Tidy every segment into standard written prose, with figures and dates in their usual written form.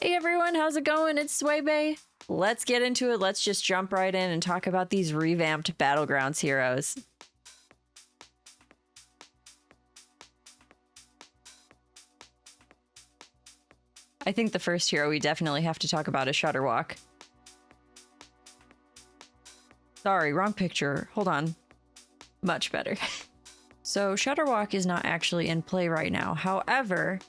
Hey everyone, how's it going? It's Swaybae. Let's get into it. Let's just jump right in and talk about these revamped Battlegrounds heroes. I think the first hero we definitely have to talk about is Shutterwalk. Sorry, wrong picture. Hold on. Much better. So Shutterwalk is not actually in play right now. However,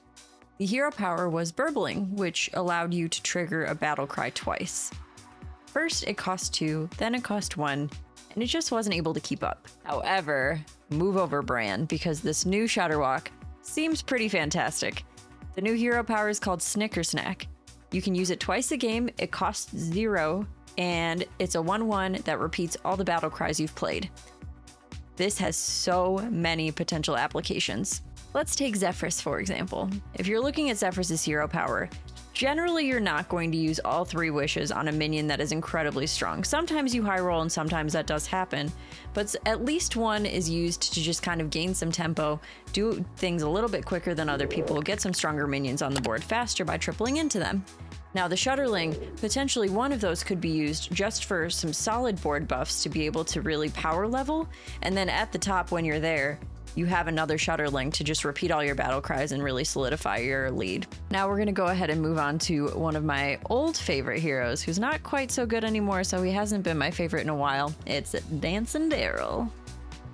the hero power was Burbling, which allowed you to trigger a battle cry twice. First it cost 2, then it cost 1, and it just wasn't able to keep up. However, move over brand, because this new Shutterwalk seems pretty fantastic. The new hero power is called Snicker Snack. You can use it twice a game, it costs 0, and it's a 1/1 that repeats all the battle cries you've played. This has so many potential applications. Let's take Zephrys for example. If you're looking at Zephrys' hero power, generally you're not going to use all 3 wishes on a minion that is incredibly strong. Sometimes you high roll and sometimes that does happen, but at least one is used to just kind of gain some tempo, do things a little bit quicker than other people, get some stronger minions on the board faster by tripling into them. Now the Shutterling, potentially one of those could be used just for some solid board buffs to be able to really power level, and then at the top when you're there, you have another Shutterling to just repeat all your battle cries and really solidify your lead. Now we're gonna go ahead and move on to one of my old favorite heroes, who's not quite so good anymore, so he hasn't been my favorite in a while. It's Dancing Darryl.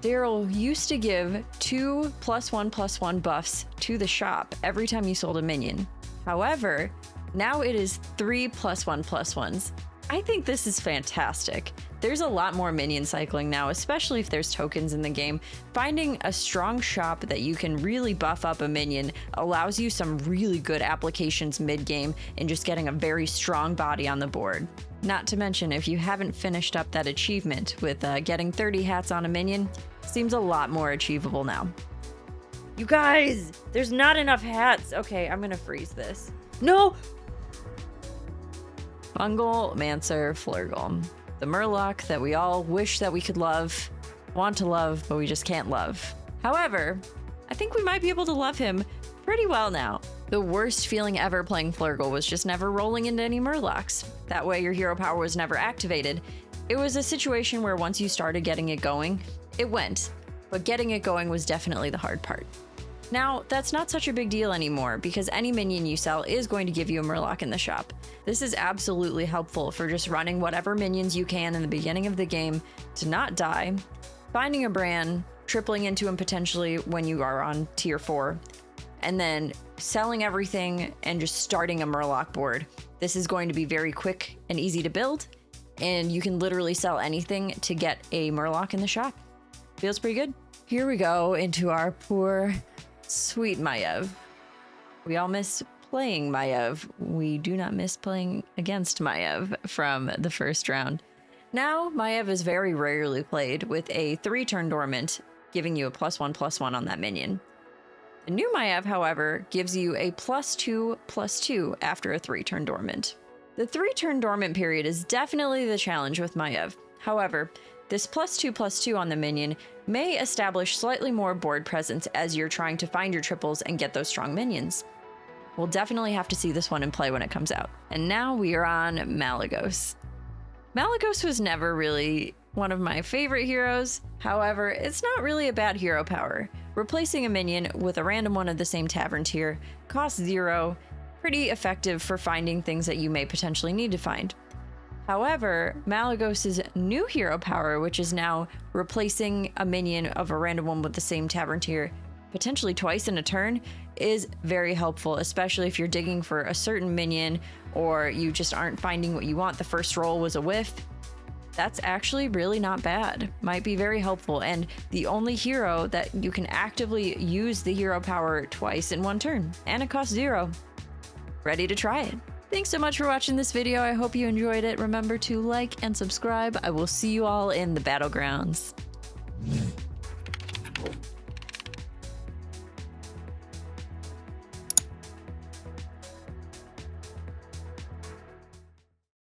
Darryl used to give 2 +1/+1 buffs to the shop every time you sold a minion. However, now it is 3 +1/+1s. I think this is fantastic. There's a lot more minion cycling now, especially if there's tokens in the game. Finding a strong shop that you can really buff up a minion allows you some really good applications mid-game and just getting a very strong body on the board. Not to mention, if you haven't finished up that achievement with getting 30 hats on a minion, seems a lot more achievable now. You guys, there's not enough hats. Okay, I'm gonna freeze this. No! Fungal Mancer Fleurgal. The Murloc that we all wish that we could love, want to love, but we just can't love. However, I think we might be able to love him pretty well now. The worst feeling ever playing Fleurgal was just never rolling into any Murlocs. That way your hero power was never activated. It was a situation where once you started getting it going, it went, but getting it going was definitely the hard part. Now, that's not such a big deal anymore because any minion you sell is going to give you a Murloc in the shop. This is absolutely helpful for just running whatever minions you can in the beginning of the game to not die, finding a brand, tripling into him potentially when you are on tier 4, and then selling everything and just starting a Murloc board. This is going to be very quick and easy to build, and you can literally sell anything to get a Murloc in the shop. Feels pretty good. Here we go into our poor sweet Maiev. We all miss playing Maiev. We do not miss playing against Maiev from the first round. Now, Maiev is very rarely played with a 3-turn dormant, giving you a +1/+1 on that minion. The new Maiev, however, gives you a +2/+2 after a 3-turn dormant. The 3-turn dormant period is definitely the challenge with Maiev. However, this +2/+2 on the minion may establish slightly more board presence as you're trying to find your triples and get those strong minions. We'll definitely have to see this one in play when it comes out. And now we are on Meleegos. Meleegos was never really one of my favorite heroes. However, it's not really a bad hero power. Replacing a minion with a random one of the same tavern tier costs 0, pretty effective for finding things that you may potentially need to find. However, Meleegos' new hero power, which is now replacing a minion of a random one with the same tavern tier, potentially twice in a turn, is very helpful, especially if you're digging for a certain minion or you just aren't finding what you want. The first roll was a whiff. That's actually really not bad. Might be very helpful, and the only hero that you can actively use the hero power twice in one turn, and it costs 0. Ready to try it. Thanks so much for watching this video. I hope you enjoyed it. Remember to like and subscribe. I will see you all in the Battlegrounds.